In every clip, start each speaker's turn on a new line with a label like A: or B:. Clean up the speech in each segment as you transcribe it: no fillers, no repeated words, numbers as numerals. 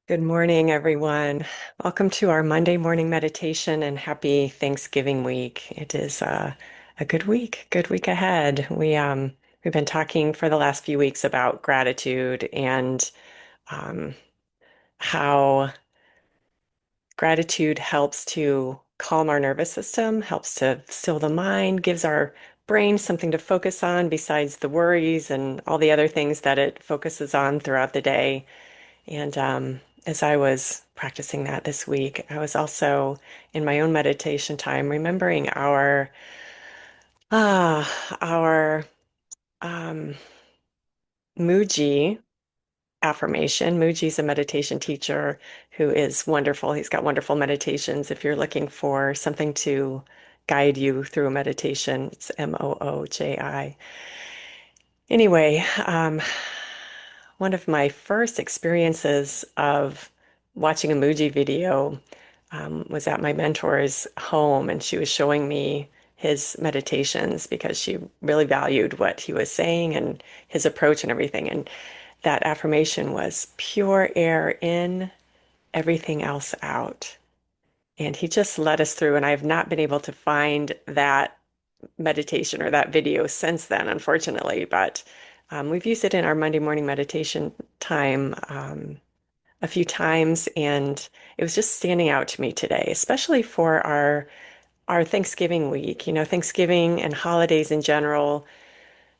A: Good morning, everyone. Welcome to our Monday morning meditation and happy Thanksgiving week. It is a good week ahead. We've been talking for the last few weeks about gratitude and um, how gratitude helps to calm our nervous system, helps to still the mind, gives our brain something to focus on besides the worries and all the other things that it focuses on throughout the day. And as I was practicing that this week, I was also in my own meditation time remembering our um, Muji affirmation. Muji's a meditation teacher who is wonderful. He's got wonderful meditations. If you're looking for something to guide you through a meditation, it's Mooji. Anyway, one of my first experiences of watching a Muji video was at my mentor's home, and she was showing me his meditations because she really valued what he was saying and his approach and everything. And that affirmation was pure air in, everything else out. And he just led us through, and I have not been able to find that meditation or that video since then, unfortunately. But we've used it in our Monday morning meditation time a few times, and it was just standing out to me today, especially for our Thanksgiving week. You know, Thanksgiving and holidays in general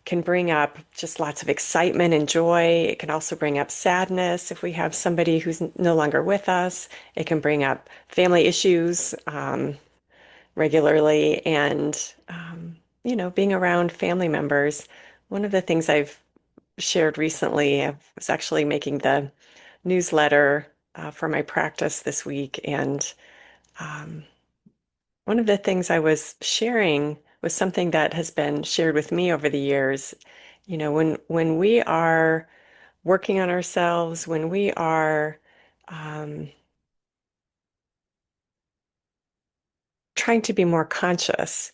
A: can bring up just lots of excitement and joy. It can also bring up sadness if we have somebody who's no longer with us. It can bring up family issues. Regularly and being around family members. One of the things I've shared recently, I was actually making the newsletter for my practice this week, and um, one of the things I was sharing was something that has been shared with me over the years. You know, when we are working on ourselves, when we are um, trying to be more conscious,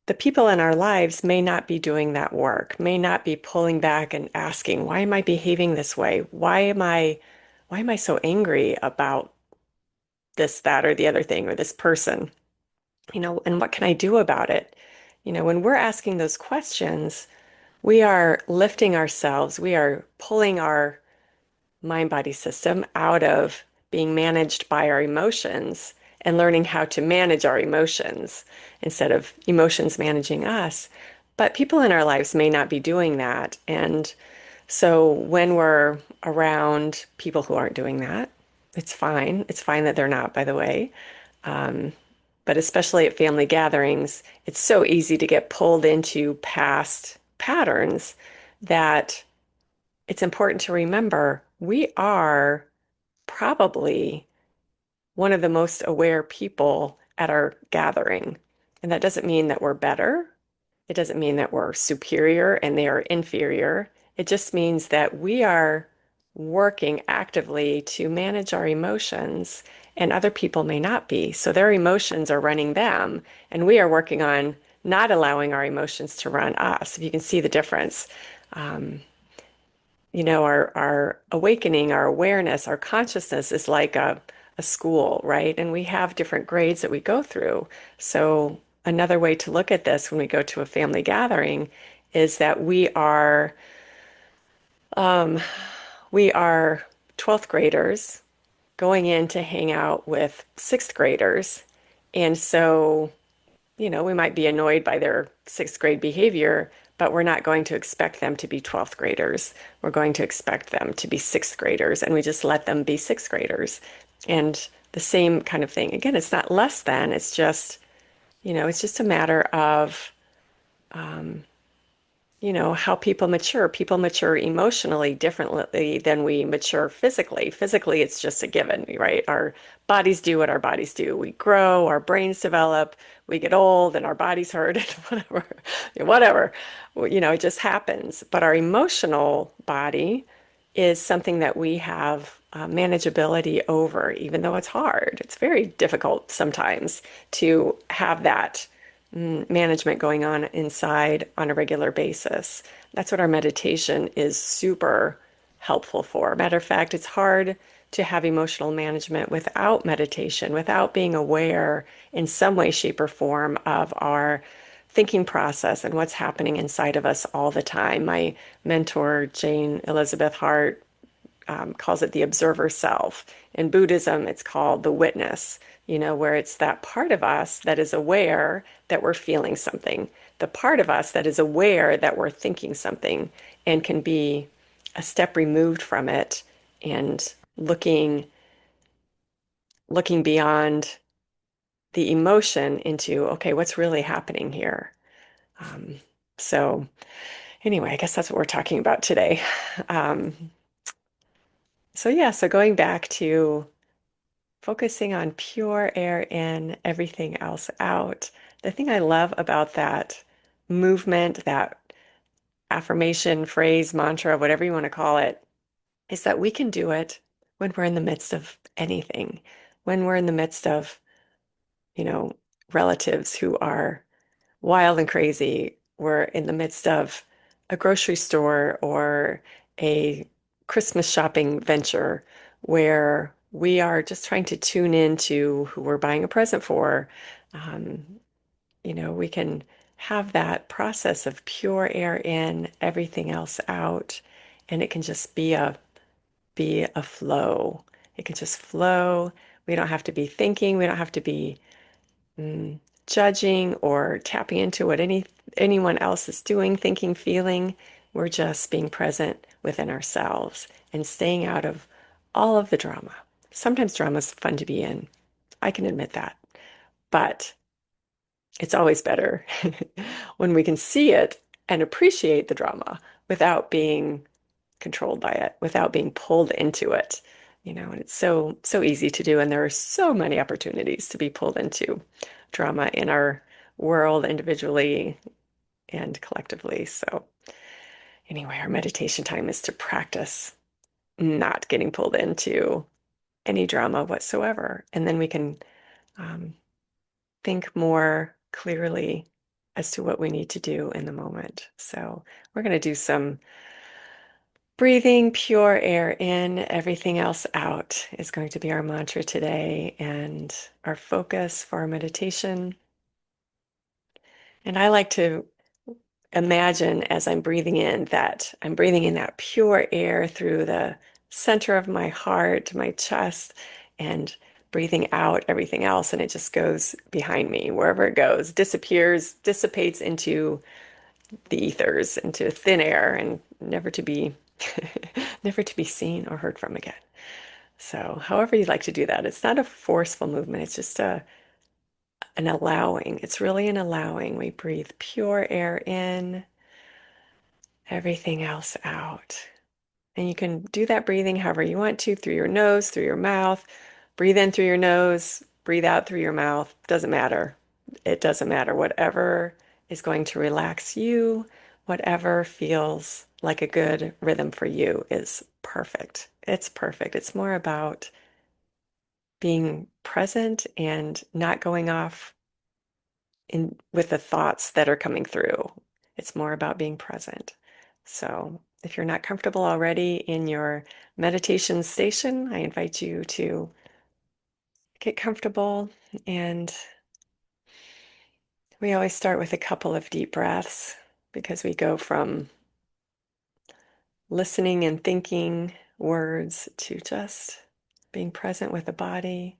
A: the people in our lives may not be doing that work, may not be pulling back and asking, why am I behaving this way? Why am I so angry about this, that, or the other thing, or this person? And what can I do about it? When we're asking those questions, we are lifting ourselves, we are pulling our mind body system out of being managed by our emotions and learning how to manage our emotions instead of emotions managing us. But people in our lives may not be doing that. And so when we're around people who aren't doing that, it's fine. It's fine that they're not, by the way. Um, but especially at family gatherings, it's so easy to get pulled into past patterns that it's important to remember we are probably one of the most aware people at our gathering. And that doesn't mean that we're better. It doesn't mean that we're superior and they are inferior. It just means that we are working actively to manage our emotions, and other people may not be. So their emotions are running them, and we are working on not allowing our emotions to run us. If you can see the difference. Um, our awakening, our awareness, our consciousness is like a school, right? And we have different grades that we go through. So another way to look at this when we go to a family gathering is that um, we are 12th graders going in to hang out with sixth graders. And so we might be annoyed by their sixth grade behavior, but we're not going to expect them to be 12th graders. We're going to expect them to be sixth graders, and we just let them be sixth graders. And the same kind of thing. Again, it's not less than, it's just a matter of, um, how people mature. People mature emotionally differently than we mature physically. Physically, it's just a given, right? Our bodies do what our bodies do. We grow, our brains develop, we get old, and our bodies hurt, and whatever, whatever. It just happens. But our emotional body is something that we have manageability over, even though it's hard. It's very difficult sometimes to have that management going on inside on a regular basis. That's what our meditation is super helpful for. Matter of fact, it's hard to have emotional management without meditation, without being aware in some way, shape, or form of our thinking process and what's happening inside of us all the time. My mentor, Jane Elizabeth Hart, calls it the observer self. In Buddhism, it's called the witness, where it's that part of us that is aware that we're feeling something, the part of us that is aware that we're thinking something and can be a step removed from it and looking beyond the emotion into, okay, what's really happening here? Um, so anyway, I guess that's what we're talking about today. Um, so going back to focusing on pure air in, everything else out. The thing I love about that movement, that affirmation, phrase, mantra, whatever you want to call it, is that we can do it when we're in the midst of anything, when we're in the midst of, you know, relatives who are wild and crazy. We're in the midst of a grocery store or a Christmas shopping venture where we are just trying to tune into who we're buying a present for. Um, we can have that process of pure air in, everything else out, and it can just be a flow. It can just flow. We don't have to be thinking. We don't have to be mm, judging or tapping into what anyone else is doing, thinking, feeling. We're just being present within ourselves and staying out of all of the drama. Sometimes drama is fun to be in. I can admit that. But it's always better when we can see it and appreciate the drama without being controlled by it, without being pulled into it. And it's so easy to do, and there are so many opportunities to be pulled into drama in our world individually and collectively. So anyway, our meditation time is to practice not getting pulled into any drama whatsoever. And then we can um, think more clearly as to what we need to do in the moment. So we're going to do some breathing pure air in, everything else out is going to be our mantra today and our focus for our meditation. And I like to imagine as I'm breathing in that I'm breathing in that pure air through the center of my heart, my chest, and breathing out everything else. And it just goes behind me, wherever it goes, disappears, dissipates into the ethers, into thin air, and never to be never to be seen or heard from again. So, however you'd like to do that, it's not a forceful movement. It's just an allowing. It's really an allowing. We breathe pure air in, everything else out. And you can do that breathing however you want to, through your nose, through your mouth. Breathe in through your nose, breathe out through your mouth. Doesn't matter. It doesn't matter. Whatever is going to relax you, whatever feels like a good rhythm for you is perfect. It's perfect. It's more about being present and not going off in with the thoughts that are coming through. It's more about being present. So, if you're not comfortable already in your meditation station, I invite you to get comfortable. And we always start with a couple of deep breaths because we go from listening and thinking words to just being present with the body.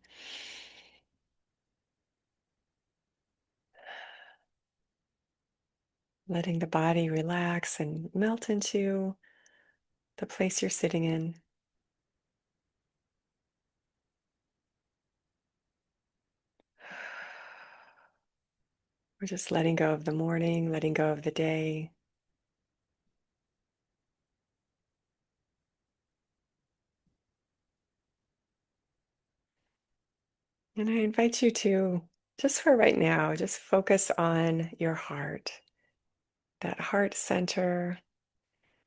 A: Letting the body relax and melt into the place you're sitting in. We're just letting go of the morning, letting go of the day. And I invite you to, just for right now, just focus on your heart, that heart center.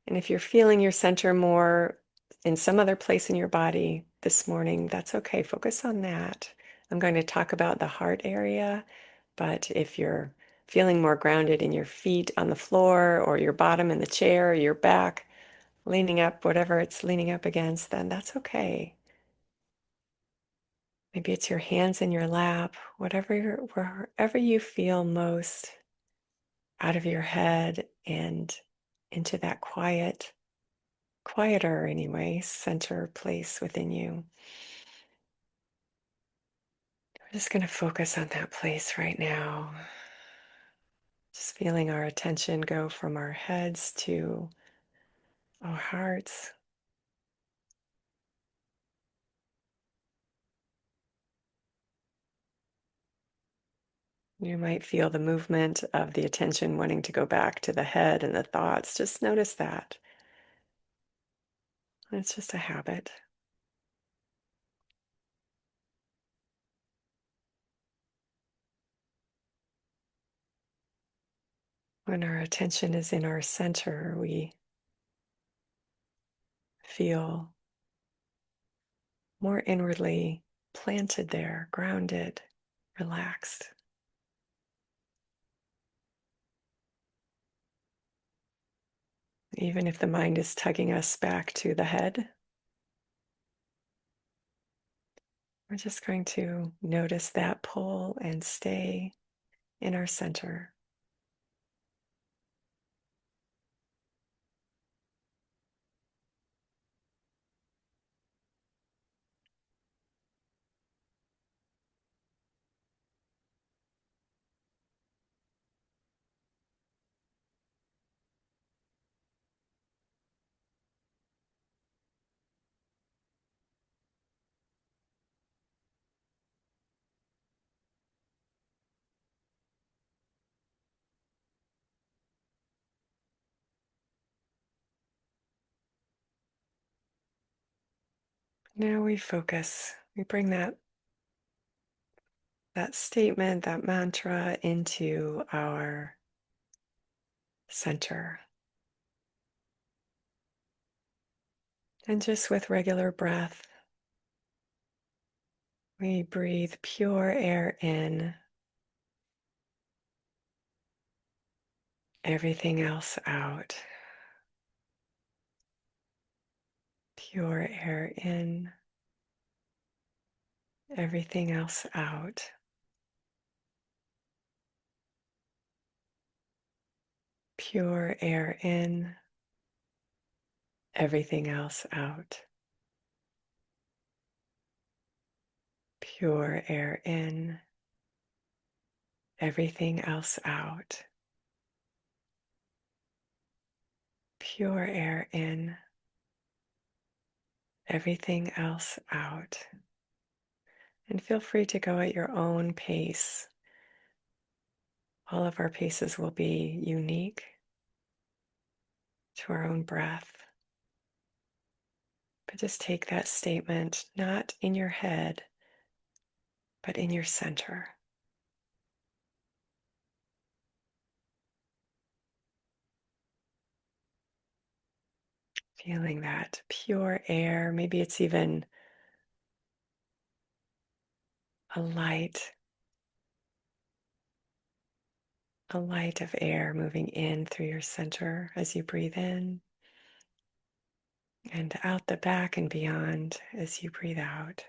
A: And if you're feeling your center more in some other place in your body this morning, that's okay. Focus on that. I'm going to talk about the heart area, but if you're feeling more grounded in your feet on the floor or your bottom in the chair or your back, leaning up, whatever it's leaning up against, then that's okay. Maybe it's your hands in your lap, wherever you feel most out of your head and into that quieter anyway, center place within you. We're just going to focus on that place right now. Just feeling our attention go from our heads to our hearts. You might feel the movement of the attention wanting to go back to the head and the thoughts. Just notice that. It's just a habit. When our attention is in our center, we feel more inwardly planted there, grounded, relaxed. Even if the mind is tugging us back to the head, we're just going to notice that pull and stay in our center. Now we bring that statement, that mantra into our center. And just with regular breath, we breathe pure air in, everything else out. Pure air in, everything else out. Pure air in, everything else out. Pure air in, everything else out. Pure air in, everything else out. And feel free to go at your own pace. All of our paces will be unique to our own breath. But just take that statement not in your head, but in your center. Feeling that pure air. Maybe it's even a light of air moving in through your center as you breathe in and out the back and beyond as you breathe out.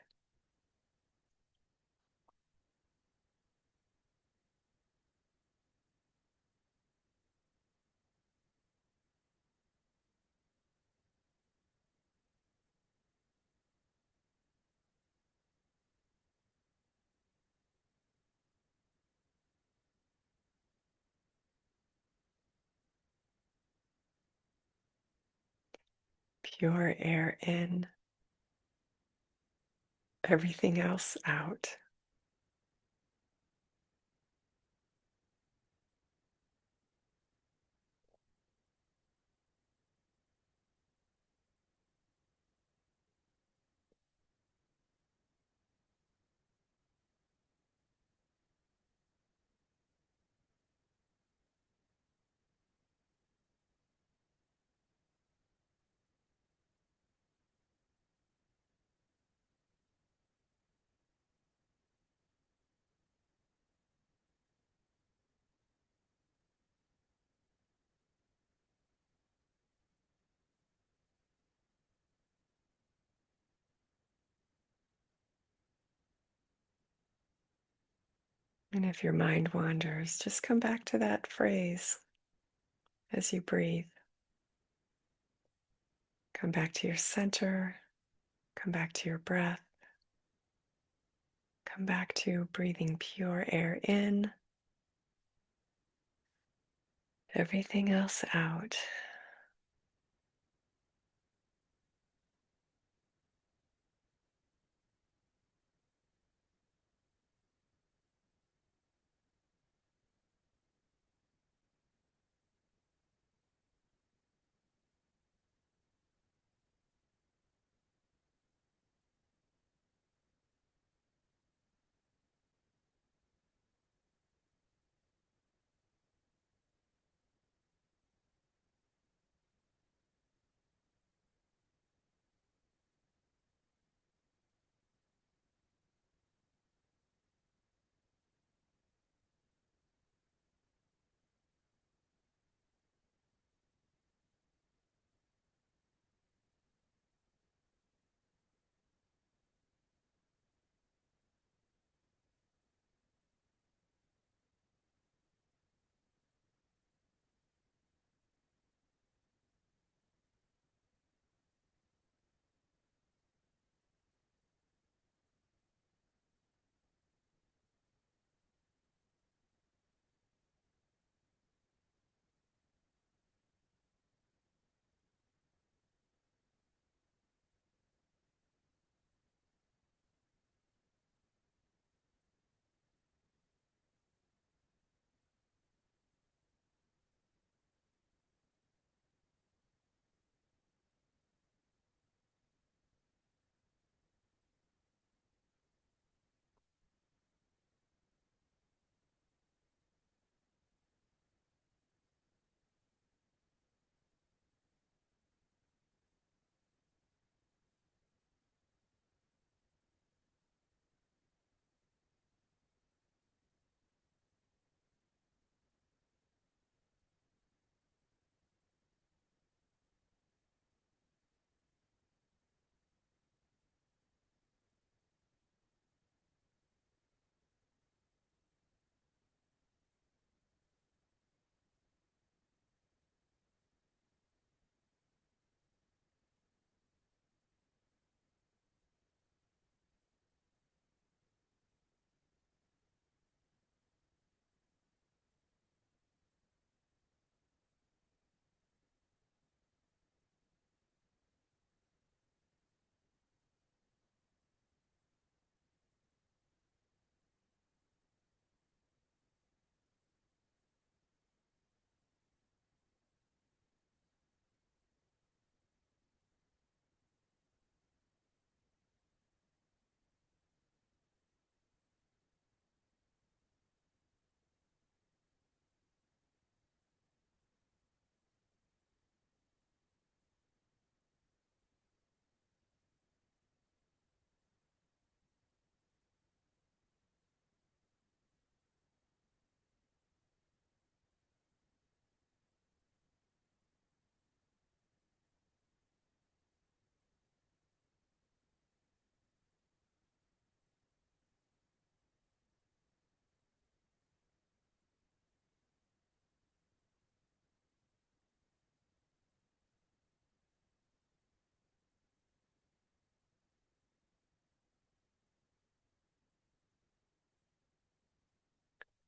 A: Pure air in, everything else out. And if your mind wanders, just come back to that phrase as you breathe. Come back to your center. Come back to your breath. Come back to breathing pure air in, everything else out.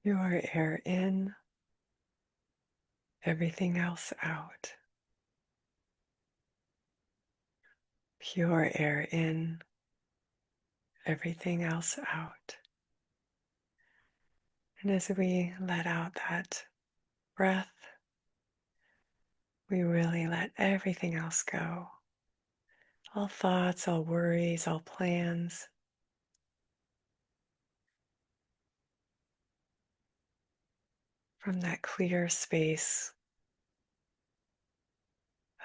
A: Your air in, everything else out. Pure air in, everything else out. And as we let out that breath, we really let everything else go. All thoughts, all worries, all plans. From that clear space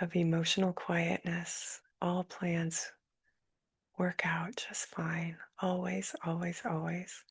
A: of emotional quietness, all plans work out just fine. Always, always, always.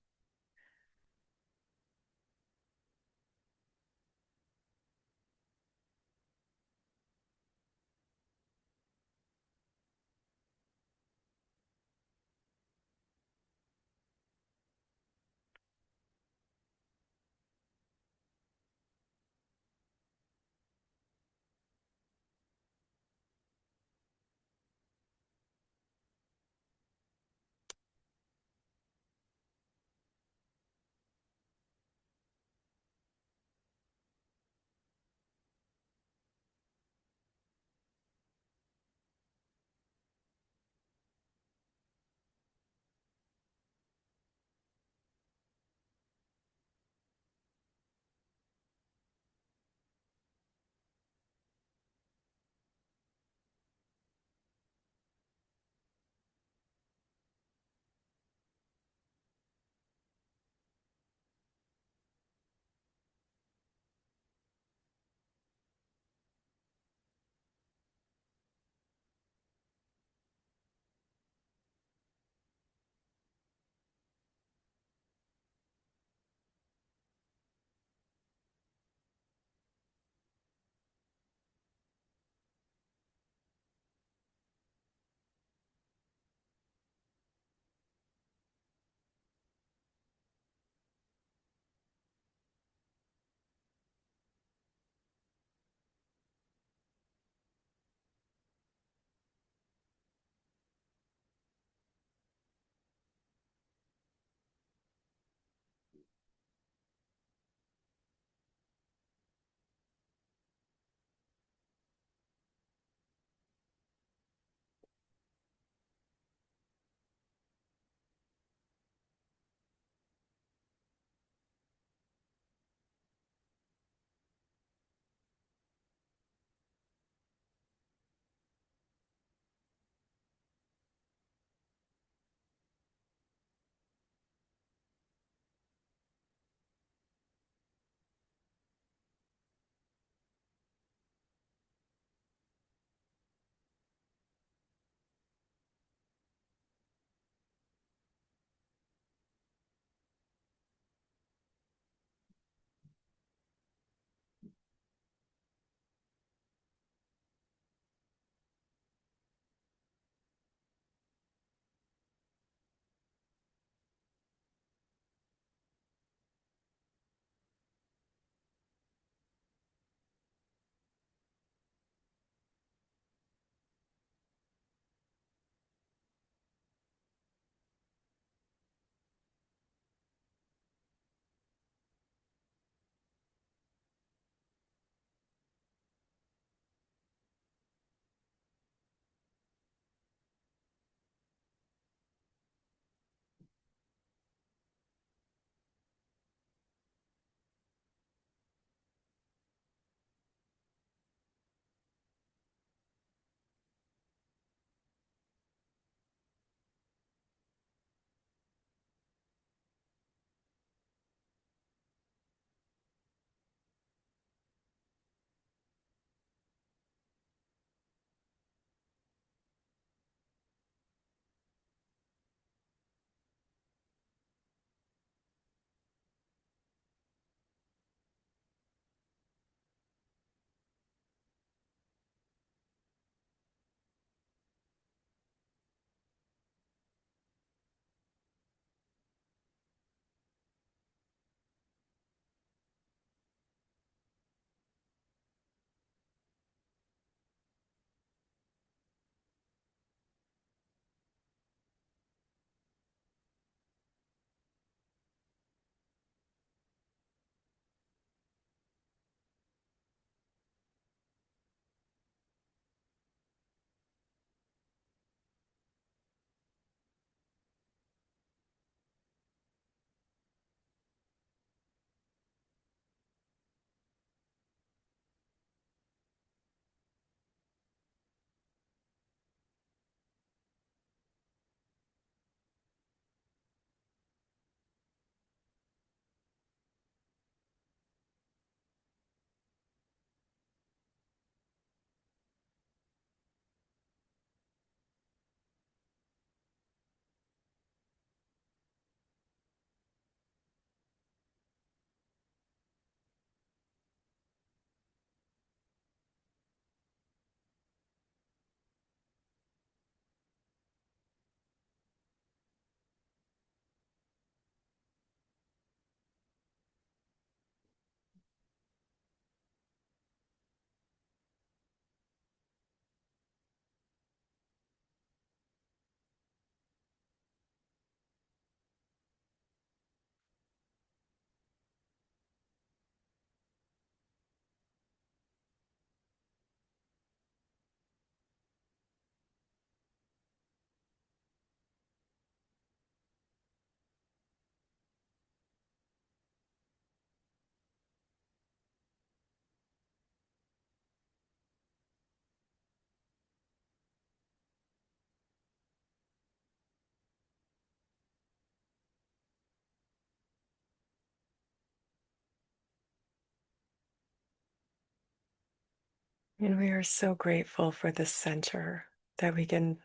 A: And we are so grateful for this center that we can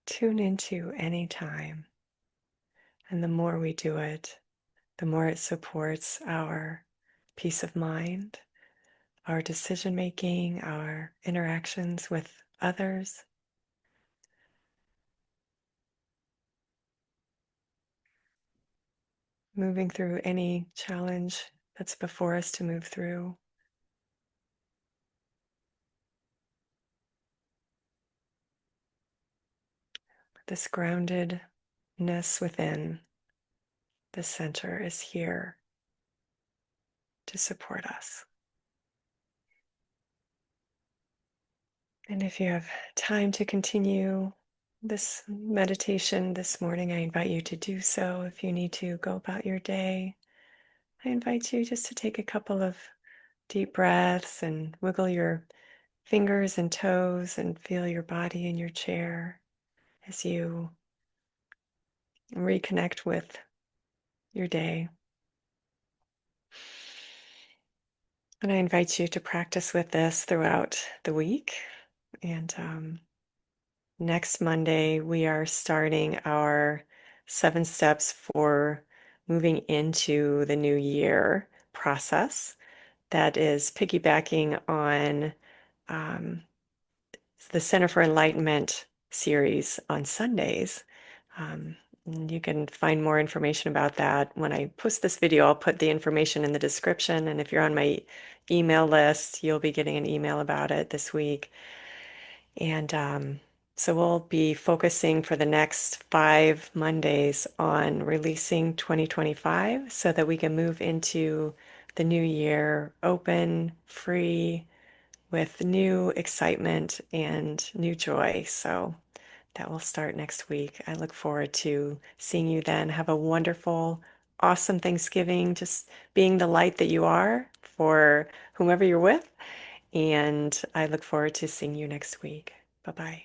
A: tune into anytime. And the more we do it, the more it supports our peace of mind, our decision making, our interactions with others. Moving through any challenge that's before us to move through. This groundedness within the center is here to support us. And if you have time to continue this meditation this morning, I invite you to do so. If you need to go about your day, I invite you just to take a couple of deep breaths and wiggle your fingers and toes and feel your body in your chair as you reconnect with your day. And I invite you to practice with this throughout the week. And next Monday, we are starting our 7 steps for moving into the new year process that is piggybacking on um, the Center for Enlightenment series on Sundays. And you can find more information about that. When I post this video, I'll put the information in the description. And if you're on my email list, you'll be getting an email about it this week. And so we'll be focusing for the next 5 Mondays on releasing 2025 so that we can move into the new year open, free, with new excitement and new joy. So that will start next week. I look forward to seeing you then. Have a wonderful, awesome Thanksgiving, just being the light that you are for whomever you're with. And I look forward to seeing you next week. Bye bye.